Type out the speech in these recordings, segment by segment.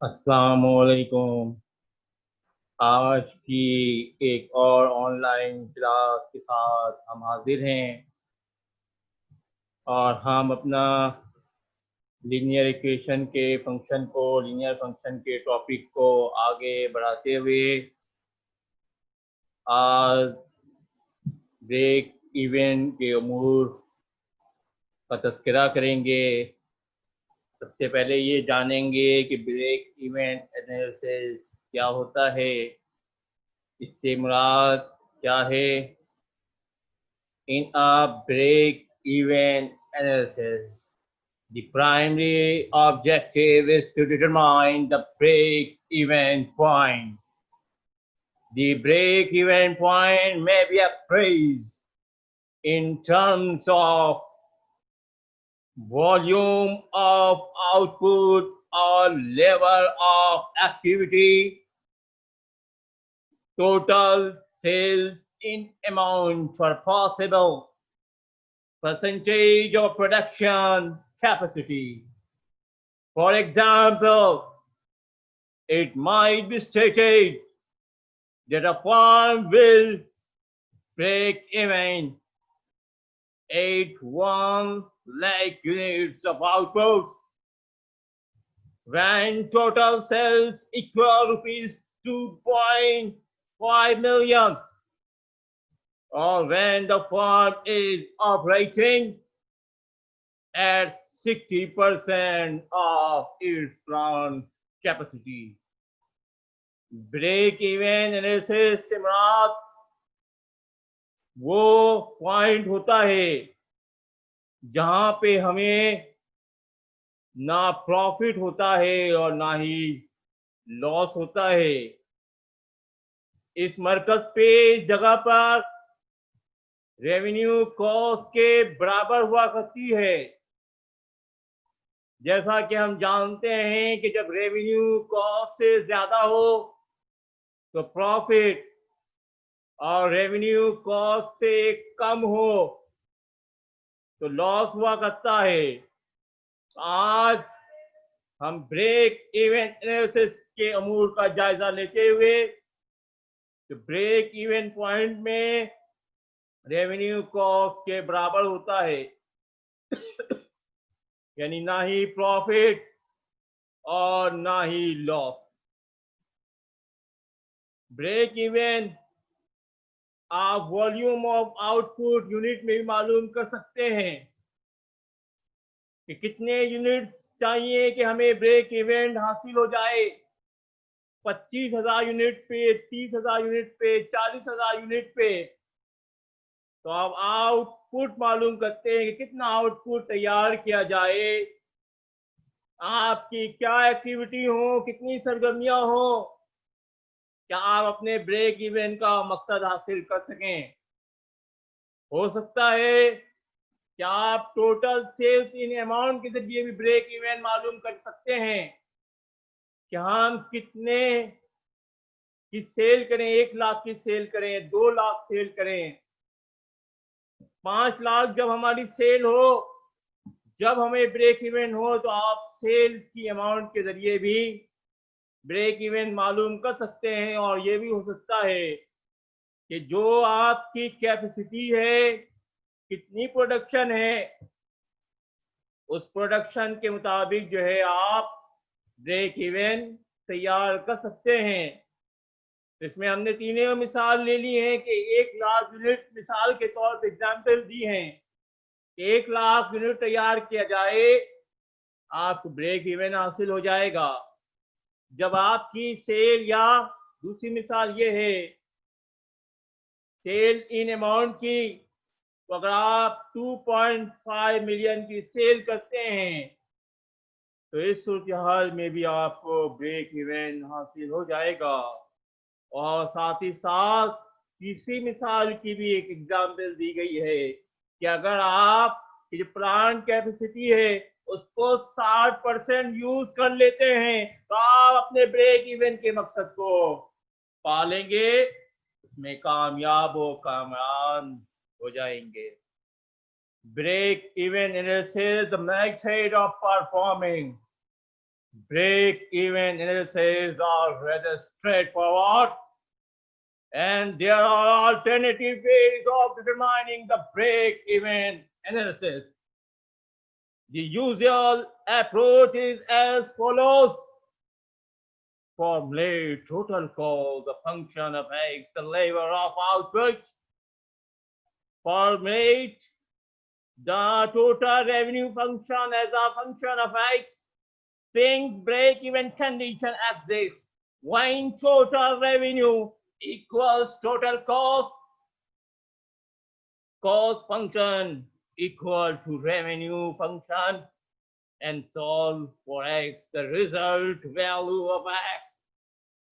अस्सलामुअलैकुम। आज की एक और ऑनलाइन क्लास के साथ हम हाजिर हैं और हम अपना लीनियर फंक्शन के टॉपिक को आगे बढ़ाते हुए आज ब्रेक इवन के अमूर का तज़किरा करेंगे। सबसे पहले ये जानेंगे कि ब्रेक इवेंट एनालिसिस क्या होता है, इससे मुराद क्या है। In a break-even analysis, the primary objective is to determine the break-even point. The break-even point may be expressed in terms of volume of output or level of activity, total sales in amount or possible percentage of production capacity. For example, it might be stated that a firm will break even at 1 lakh units of output when total sales equal rupees 2.5 million, or when the firm is operating at 60% of its plant capacity. Break even analysis से मुराद वो point होता है जहां पे हमें ना profit होता है और ना ही लॉस होता है। इस मरकज पे जगह पर रेवेन्यू कॉस्ट के बराबर हुआ करती है। जैसा कि हम जानते हैं कि जब रेवेन्यू कॉस्ट से ज्यादा हो तो प्रॉफिट, और रेवेन्यू कॉस्ट से कम हो तो लॉस हुआ करता है। आज हम ब्रेक इवन एनालिसिस के अमूर का जायजा लेते हुए तो ब्रेक इवन पॉइंट में रेवेन्यू कॉस्ट के बराबर होता है, यानी ना ही प्रॉफिट और ना ही लॉस। ब्रेक इवन आप वॉल्यूम ऑफ आउटपुट यूनिट में भी मालूम कर सकते हैं कि कितने यूनिट चाहिए कि हमें ब्रेक इवेंट हासिल हो जाए। 25,000 यूनिट पे, 30,000 यूनिट पे, 40,000 यूनिट पे। तो आप आउटपुट मालूम करते हैं कि कितना आउटपुट तैयार किया जाए, आपकी क्या एक्टिविटी हो, कितनी सरगर्मियां हो, क्या आप अपने ब्रेक इवन का मकसद हासिल कर सकें। हो सकता है कि आप टोटल सेल्स इन अमाउंट के जरिए भी ब्रेक इवन मालूम कर सकते हैं कि हम कितने की सेल करें, 1 लाख की सेल करें, 2 लाख सेल करें, 5 लाख जब हमारी सेल हो, जब हमें ब्रेक इवन हो तो आप सेल की अमाउंट के जरिए भी ब्रेक इवन मालूम कर सकते हैं। और ये भी हो सकता है कि जो आपकी कैपेसिटी है, कितनी प्रोडक्शन है, उस प्रोडक्शन के मुताबिक जो है आप ब्रेक इवन तैयार कर सकते हैं। इसमें हमने तीनों मिसाल ले ली है कि 1 लाख यूनिट मिसाल के तौर पर एग्जाम्पल दी है। 1 लाख यूनिट तैयार किया जाए, आपको ब्रेक इवन हासिल हो जाएगा जब आपकी सेल, या दूसरी मिसाल ये है सेल इन अमाउंट की, तो अगर आप 2.5 मिलियन की सेल करते हैं तो इस सूरत हाल में भी आपको ब्रेक इवन हासिल हो जाएगा। और साथ ही साथ तीसरी मिसाल की भी एक एग्जाम्पल दी गई है कि अगर आप जो प्लांट कैपेसिटी है उसको 60% यूज कर लेते हैं तो आप अपने ब्रेक इवन के मकसद को पालेंगे, उसमें कामयाब हो जाएंगे। Break even analysis the method of performing break-even analysis are rather straightforward, and there are alternative ways of determining the break-even analysis. The usual approach is as follows. Formulate total cost, the function of X, the labor of output. Formulate the total revenue function as a function of X. Think break-even condition exists when total revenue equals total cost. Cost function equal to revenue function, and solve for X. The result value of X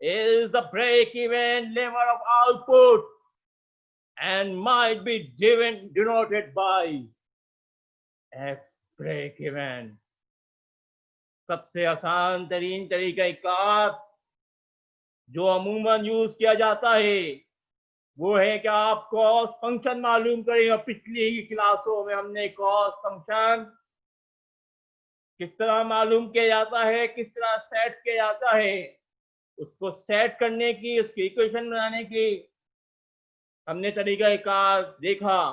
is the break-even level of output and might be denoted by X break-even. सबसे आसान तरीन तरीका car जो अमूमन use किया जाता है वो है कि आप कॉस्ट फंक्शन मालूम करें। और पिछली ही क्लासों में हमने कॉस्ट फंक्शन किस तरह मालूम किया जाता है, किस तरह सेट किया जाता है, उसको सेट करने की, उसकी इक्वेशन बनाने की हमने तरीका कार देखा।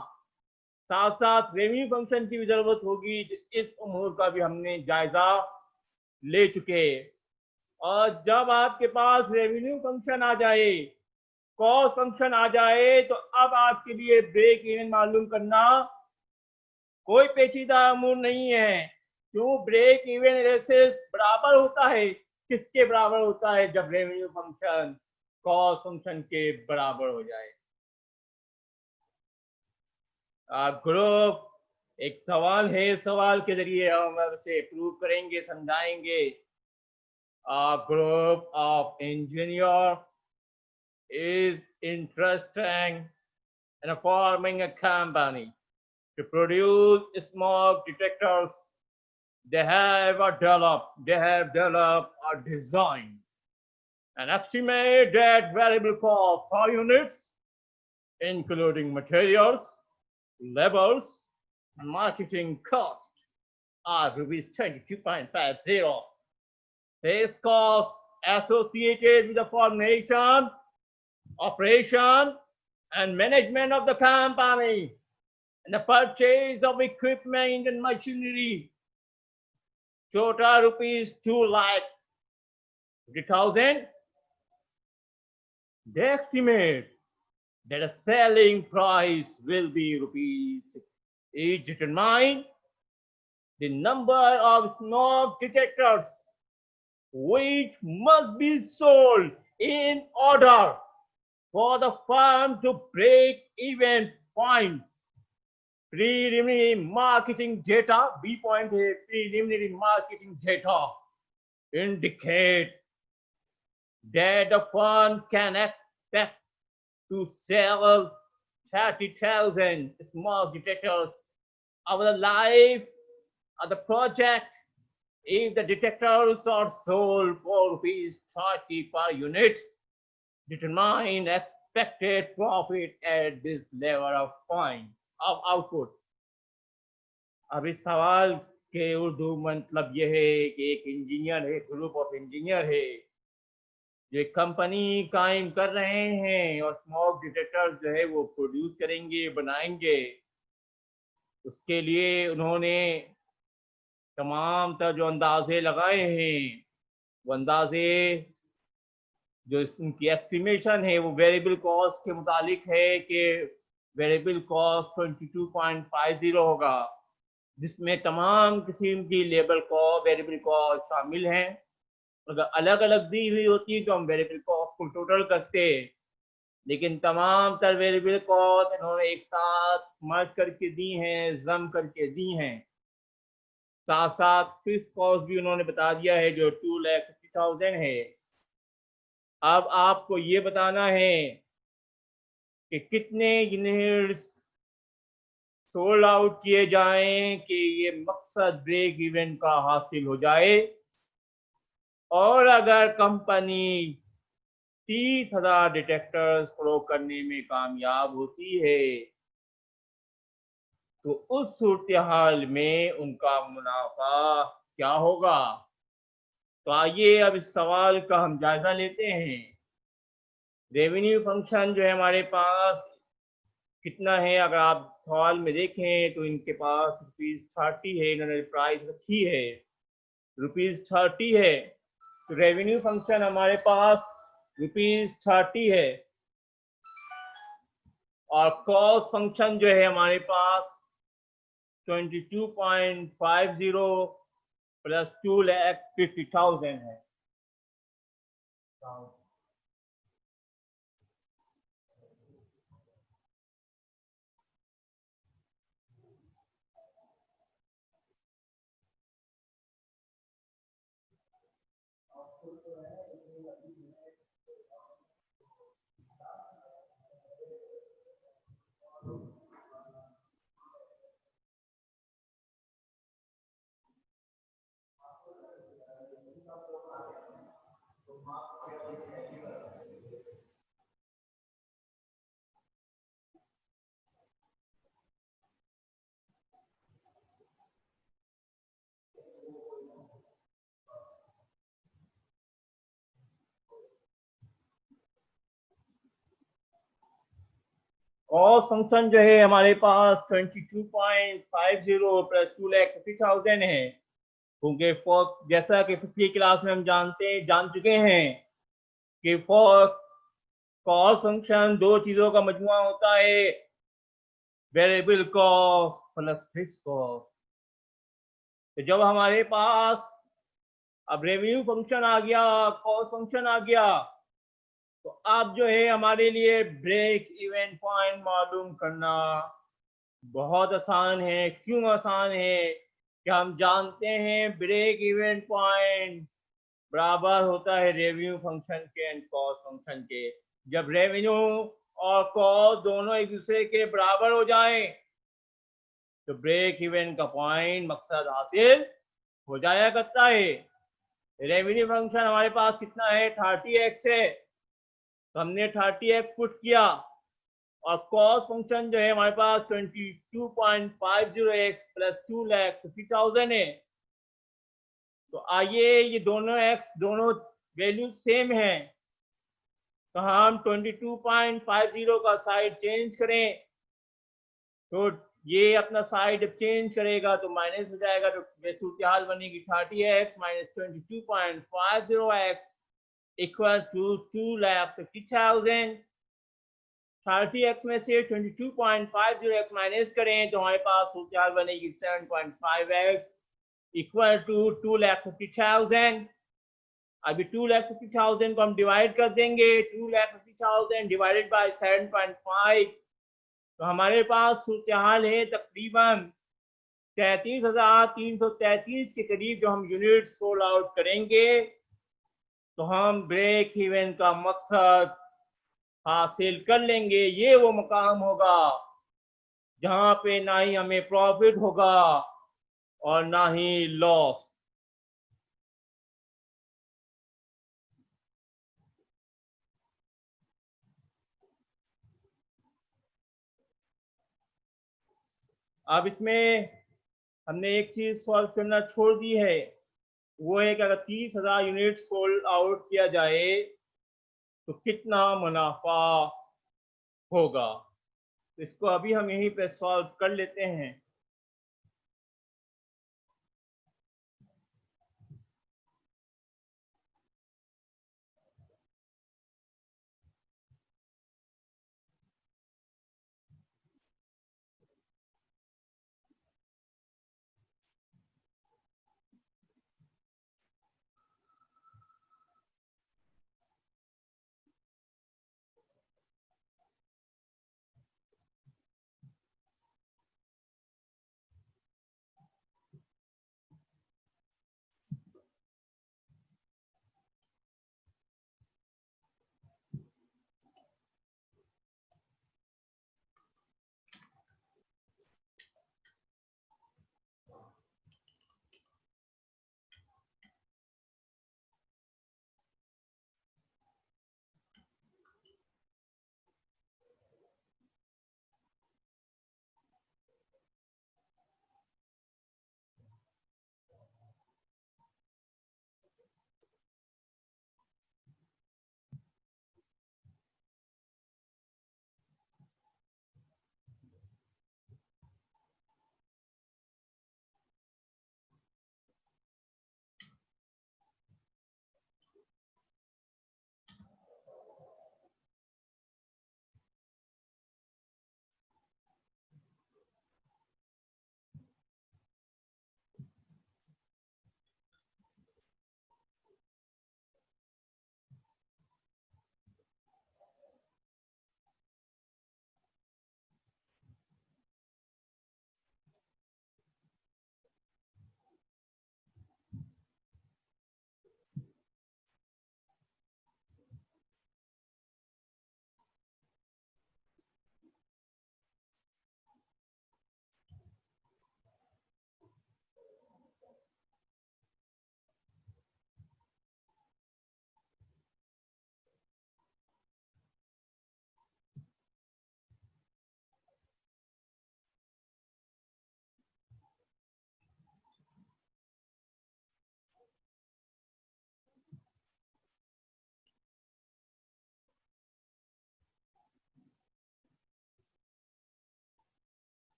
साथ साथ रेवेन्यू फंक्शन की भी जरूरत होगी, इस उमूर का भी हमने जायजा ले चुके। और जब आपके पास रेवेन्यू फंक्शन आ जाए, कॉस्ट फंक्शन आ जाए, तो अब आपके लिए ब्रेक इवन मालूम करना कोई पेचीदा अमूर नहीं है। क्यों? ब्रेक इवन एनालिसिस बराबर होता है किसके बराबर होता है? जब रेवेन्यू फंक्शन कॉस्ट फंक्शन के बराबर हो जाए। ग्रुप एक सवाल है, सवाल के जरिए हम उसे प्रूव करेंगे, समझाएंगे। Group of engineer is interesting in forming a company to produce smoke detectors. They have developed or designed an estimated variable cost per units, including materials, labors, and marketing cost are rupees 22.50. This cost associated with the formation, operation, and management of the company, and the purchase of equipment and machinery. Total rupees 2,50,000. They estimate that a selling price will be rupees. Each determine the number of smoke detectors which must be sold in order for the firm to break even point. Preliminary marketing data, B point है, preliminary marketing data indicate that the firm can expect to sell 30,000 smoke detectors over the life of the project. If the detectors are sold for rupees 30 per unit, determine expected profit at this level of point of output. अब इस सवाल के उर्दू मतलब यह है कि एक engineer है, ग्रुप ऑफ इंजीनियर है जो एक कंपनी कायम कर रहे हैं और स्मोक डिटेक्टर जो है वो प्रोड्यूस करेंगे, बनाएंगे। उसके लिए उन्होंने तमाम तरह जो अंदाजे लगाए हैं, वो अंदाजे जो उनकी एस्टिमेशन है वो वेरिएबल कॉस्ट के मुतालिक है कि वेरिएबल कॉस्ट 22.50 होगा, जिसमें तमाम किस्म की लेबर कॉस्ट, वेरिएबल कॉस्ट शामिल हैं। अगर अलग अलग दी हुई होती तो हम वेरिएबल कॉस्ट को टोटल करते, लेकिन तमाम तर वेरिएबल कॉस्ट इन्होंने एक साथ मर्ज करके दी हैं, जम करके दी हैं। साथ साथ फिक्स कॉस्ट भी उन्होंने बता दिया है जो 2,50,000 है। अब आपको ये बताना है कि कितने यूनिट्स सोल्ड आउट किए जाएं कि ये मकसद ब्रेक इवन का हासिल हो जाए। और अगर कंपनी 30,000 डिटेक्टर्स फ्लो करने में कामयाब होती है तो उस सूरत हाल में उनका मुनाफा क्या होगा? तो आइए अब इस सवाल का हम जायजा लेते हैं। रेवेन्यू फंक्शन जो है हमारे पास कितना है, अगर आप सवाल में देखें तो इनके पास ₹30 है, इन्होंने प्राइस रखी है ₹30 है। तो रेवेन्यू फंक्शन हमारे पास ₹30 है और कॉस्ट फंक्शन जो है हमारे पास 22.50 प्लस 2,50,000 है। कॉस्ट फंक्शन जो है हमारे पास 22.50 प्लस 2,50,000 है, क्योंकि जैसा कि पिछली क्लास में हम जान चुके हैं कि फॉर कॉस्ट फंक्शन दो चीजों का मजमुआ होता है, variable cost plus fix cost. तो जब हमारे पास अब रेवेन्यू फंक्शन आ गया, कॉस्ट फंक्शन आ गया, तो अब जो है हमारे लिए ब्रेक इवन पॉइंट मालूम करना बहुत आसान है। क्यों आसान है? कि हम जानते हैं ब्रेक इवन पॉइंट बराबर होता है रेवेन्यू फंक्शन के एंड कॉस्ट फंक्शन के। जब रेवेन्यू और कॉस्ट दोनों एक दूसरे के बराबर हो जाए तो ब्रेक इवन का पॉइंट मकसद हासिल हो जाया करता है। रेवेन्यू फंक्शन हमारे पास कितना है? 30x है, तो हमने 30x पुट किया और कॉस्ट फंक्शन जो है हमारे पास 22.50x प्लस 2,50,000 है। तो आइए ये दोनों x दोनों वैल्यू सेम है, तो हम 22.50 का साइड चेंज करें, तो ये अपना साइड चेंज करेगा तो माइनस हो जाएगा, तो सूरत हाल बनेगी 30x minus 22.50x equal to 2,50,000। 30x में से 22.50x माइनस करें तो हमारे पास सूरत हाल बनेगी 7.5x इक्वल टू 2,50,000। अभी 2,50,000 को हम डिवाइड कर देंगे, 2,50,000 डिवाइडेड बाय 7.5, तो हमारे पास सूरत हाल है तकरीबन 33,333 के करीब जो हम यूनिट सोल्ड आउट करेंगे तो हम ब्रेक इवन का मकसद हासिल कर लेंगे। ये वो मकाम होगा जहां पे ना ही हमें प्रॉफिट होगा और ना ही लॉस। अब इसमें हमने एक चीज सॉल्व करना छोड़ दी है, वो है कि अगर 30,000 यूनिट सोल्ड आउट किया जाए तो कितना मुनाफा होगा। इसको अभी हम यहीं पे सॉल्व कर लेते हैं।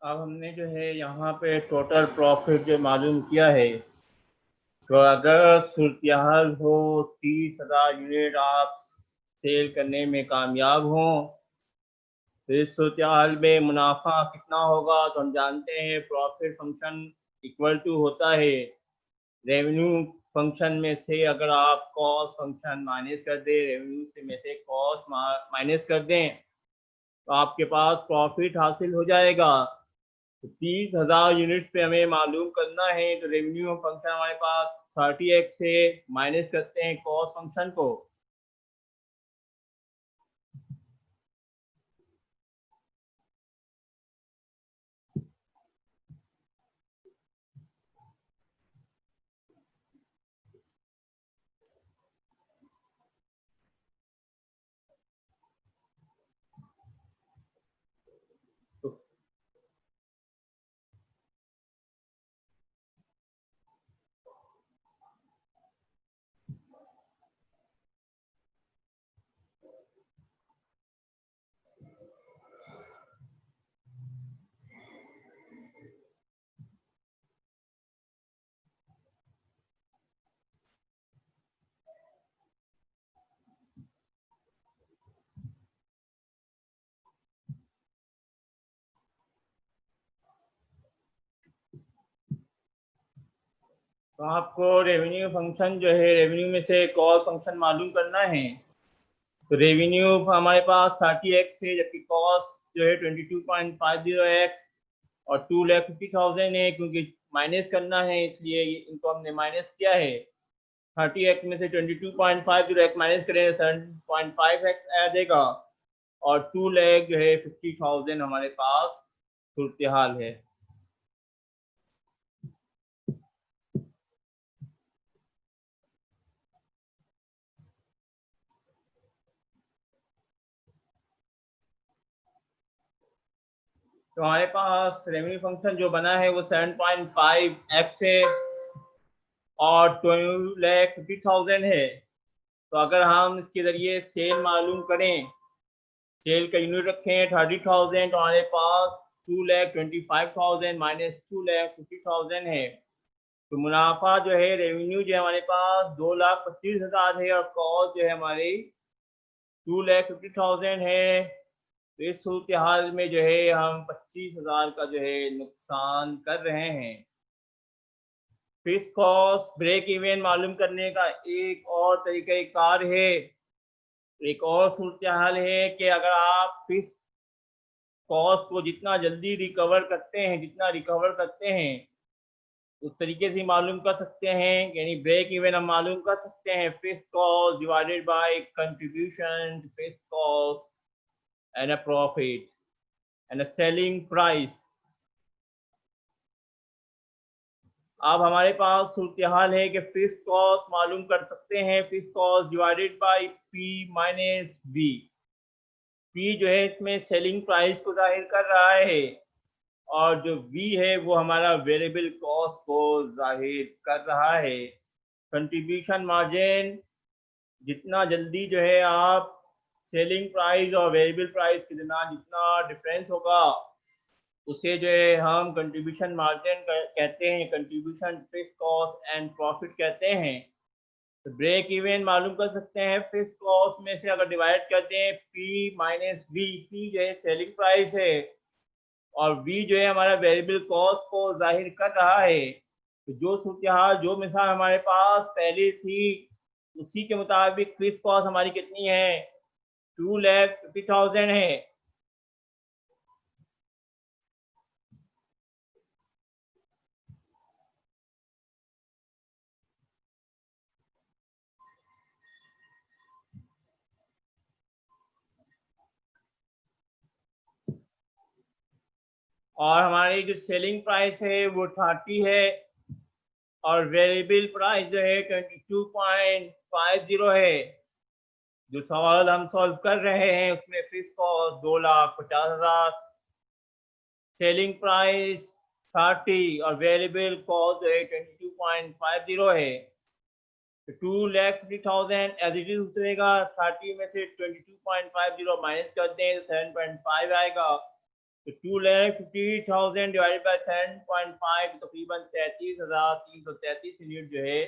अब हमने जो है यहाँ पे टोटल प्रॉफिट जो मालूम किया है, तो अगर सूरत हो 30,000 यूनिट आप सेल करने में कामयाब हों, तो इस सूरत में मुनाफा कितना होगा, तो हम जानते हैं प्रॉफिट फंक्शन इक्वल टू होता है रेवेन्यू फंक्शन में से अगर आप कॉस्ट फंक्शन माइनस कर दें, रेवेन्यू से में से कॉस्ट माइनस कर दें, तो आपके पास प्रॉफिट हासिल हो जाएगा। तो 30,000 यूनिट पे हमें मालूम करना है, तो रेवेन्यू फंक्शन हमारे पास 30x से माइनस करते हैं कॉस्ट फंक्शन को। तो तो आपको रेवेन्यू फंक्शन जो है, रेवेन्यू में से कॉस्ट फंक्शन मालूम करना है। तो रेवेन्यू हमारे पास 30x है, जबकि कॉस्ट जो है 22.50x और 2,50,000 है, क्योंकि माइनस करना है इसलिए इनको हमने माइनस किया है। 30x में से 22.50x माइनस करें 7.5x आ जाएगा, और 2 लाख जो है 50,000 हमारे पास सूरत हाल है। तो हमारे पास रेवेन्यू फंक्शन जो बना है वो 7.5x है और 2,50,000 है। तो अगर हम इसके जरिए सेल मालूम करें, सेल का यूनिट रखें 30,000, तो हमारे पास 2,25,000 माइनस 2,50,000 है। तो मुनाफा जो है, रेवेन्यू जो है हमारे पास 2,25,000 है और कॉस्ट जो है हमारी 2,50,000 है। तो इस सूरत हाल में जो है हम 25,000 का जो है नुकसान कर रहे हैं। फिक्स कॉस्ट ब्रेक इवन मालूम करने का एक और तरीक़ाकार है, एक और सूरत हाल है कि अगर आप फिक्स कॉस्ट को जितना जल्दी रिकवर करते हैं, जितना रिकवर करते हैं, उस तरीके से मालूम कर सकते हैं। यानी ब्रेक इवन हम मालूम कर सकते हैं fix cost divided by contribution fix cost and a profit and a selling price. अब हमारे पास सूरत हाल है कि फिक्स कॉस्ट मालूम कर सकते हैं fix cost divided by p minus b. P जो है इसमें सेलिंग प्राइस को जाहिर कर रहा है, और जो वी है वो हमारा वेरिएबल कॉस्ट को जाहिर कर रहा है। कंट्रीब्यूशन मार्जिन, जितना जल्दी जो है आप सेलिंग प्राइस और वेरिएबल प्राइस के दरमियान जितना डिफरेंस होगा, उसे जो है हम कंट्रीब्यूशन मार्जिन कहते हैं, contribution fix cost and profit कहते हैं। तो ब्रेक इवन मालूम कर सकते हैं फिक्स कॉस्ट में से अगर डिवाइड कर दें पी माइनस बी। पी जो है सेलिंग प्राइस है और बी जो है हमारा वेरिएबल कॉस्ट को जाहिर कर रहा है। तो जो सूरत जो मिसाल हमारे पास पहले थी, उसी के मुताबिक फिक्स कॉस्ट हमारी कितनी है, 2,50,000 है। और हमारी जो सेलिंग प्राइस है वो 30 है और वेरिएबल प्राइस जो है 22.50 है। जो सवाल हम सॉल्व कर रहे हैं उसमें फिक्स कॉस्ट 2,50,000, सेलिंग प्राइस 30 और वेरिएबल कॉस्ट जो है 22.50 है। तो 2,50,000 एज इट इज उतरेगा। 30 में से 22.50 माइनस कर दें तो 7.5 आएगा। तो 2,50,000 डिवाइडेड बाय 7.5 तकरीबन 33,333 यूनिट जो है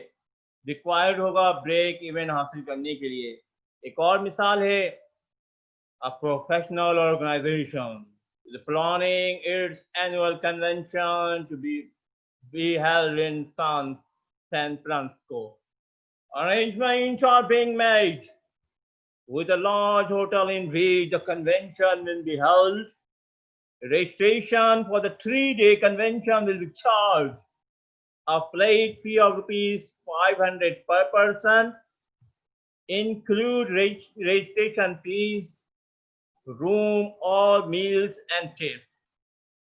रिक्वायर्ड होगा ब्रेक इवन हासिल करने के लिए। एक और मिसाल है, a professional organization is planning its annual convention to be held in San Francisco. Arrangements are being made with a large hotel in which the convention will be held. Registration for the 3-day convention will be charged a flat fee of rupees 500 per person, include registration fees, room or meals and tips.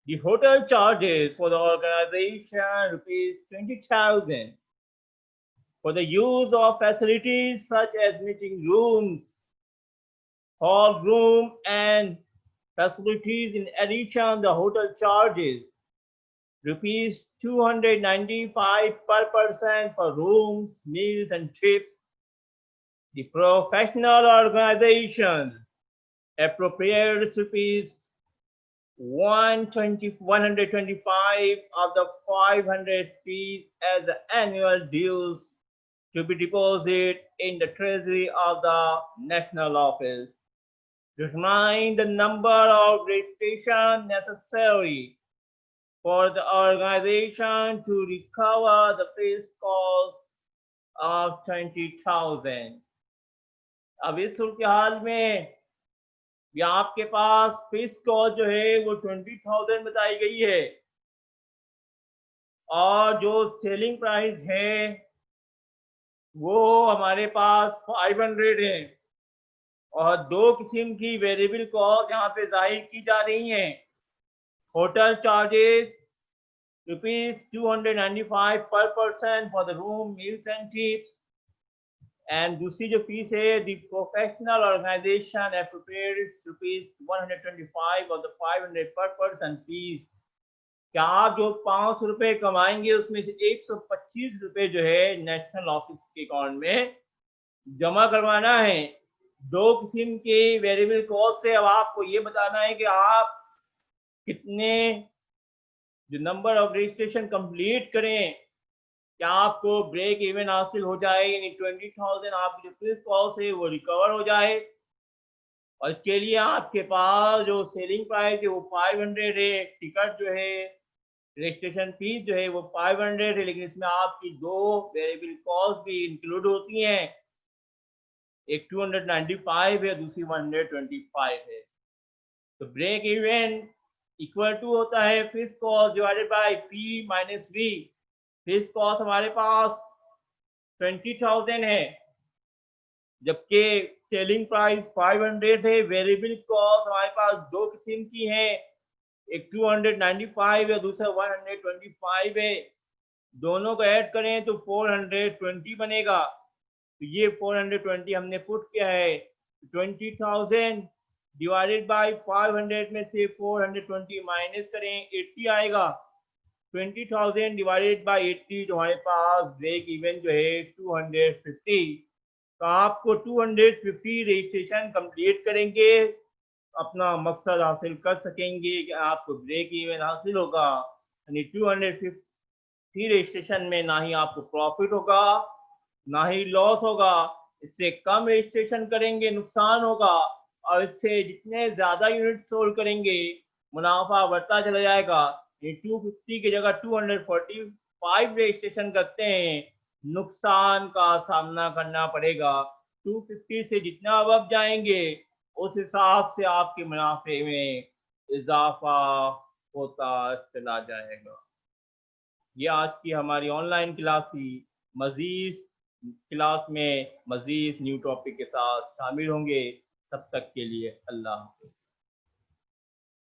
The hotel charges for the organization rupees 20,000 for the use of facilities such as meeting rooms, hall room and facilities. In addition, the hotel charges rupees 295 per person for rooms, meals and trips. The professional organization appropriates rupees 125 of the 500 fees as the annual dues to be deposited in the treasury of the national office. Determine the number of registration necessary for the organization to recover the fees cost of 20,000. अब इस सूरत हाल में या आपके पास fees cost जो है वो 20,000 बताई गई है और जो सेलिंग प्राइस है वो हमारे पास 500 है और दो किस्म की वेरिएबल कॉस्ट यहाँ पे जाहिर की जा रही हैं। होटल चार्जेस रुपीज 295 पर person for the room, meals and tips, and दूसरी जो फीस है द प्रोफेशनल ऑर्गेनाइजेशन एप्रोप्रिएट्स रुपीज 125 और द 500 पर पर्सन फीस। क्या आप जो 500 रुपए कमाएंगे उसमें से 125 रुपए जो है नेशनल ऑफिस के अकाउंट में जमा करवाना है। दो किस्म के वेरिएबल कॉस्ट से अब आपको ये बताना है कि आप कितने जो नंबर ऑफ रजिस्ट्रेशन कंप्लीट करें, क्या आपको ब्रेक इवन हासिल हो जाए, यानी 20,000 आपकी जो फीस कॉस्ट है वो रिकवर हो जाए। और इसके लिए आपके पास जो सेलिंग प्राइस है वो 500 है, टिकट जो है रजिस्ट्रेशन फीस जो है वो 500 है, लेकिन इसमें आपकी दो वेरिएबल कॉस्ट भी इंक्लूड होती हैं, एक 295 है, दूसरी 125 है। तो ब्रेक इवन इक्वल टू होता है fixed cost divided by p minus v. Fixed cost हमारे पास 20,000 है जबकि सेलिंग प्राइस 500 है। वेरिएबल कॉस्ट हमारे पास दो किस्म की है, एक 295 है, दूसरा 125 है। दोनों को ऐड करें तो 420 बनेगा। तो ये 420 हमने पुट किया है। 20,000 डिवाइडेड बाय 500 में से 420 माइनस करें 80 आएगा। 20,000 डिवाइडेड बाय 80 जो हमारे पास ब्रेक इवन जो है 250। तो आपको 250 रजिस्ट्रेशन कंप्लीट करेंगे, अपना मकसद हासिल कर सकेंगे कि आपको ब्रेक इवन हासिल होगा। यानी 250 रजिस्ट्रेशन में ना ही आपको प्रॉफिट होगा ना ही लॉस होगा। इससे कम रजिस्ट्रेशन करेंगे नुकसान होगा, और इससे जितने ज्यादा यूनिट सोल्ड करेंगे मुनाफा बढ़ता चला जाएगा। ये 250 की जगह 245 रजिस्ट्रेशन करते हैं, नुकसान का सामना करना पड़ेगा। 250 से जितना अब जाएंगे उस हिसाब से आपके मुनाफे में इजाफा होता चला जाएगा। ये आज की हमारी ऑनलाइन क्लास थी। मजीद क्लास में मजीद न्यू टॉपिक के साथ शामिल होंगे। तब तक के लिए अल्लाह हाफ़िज़।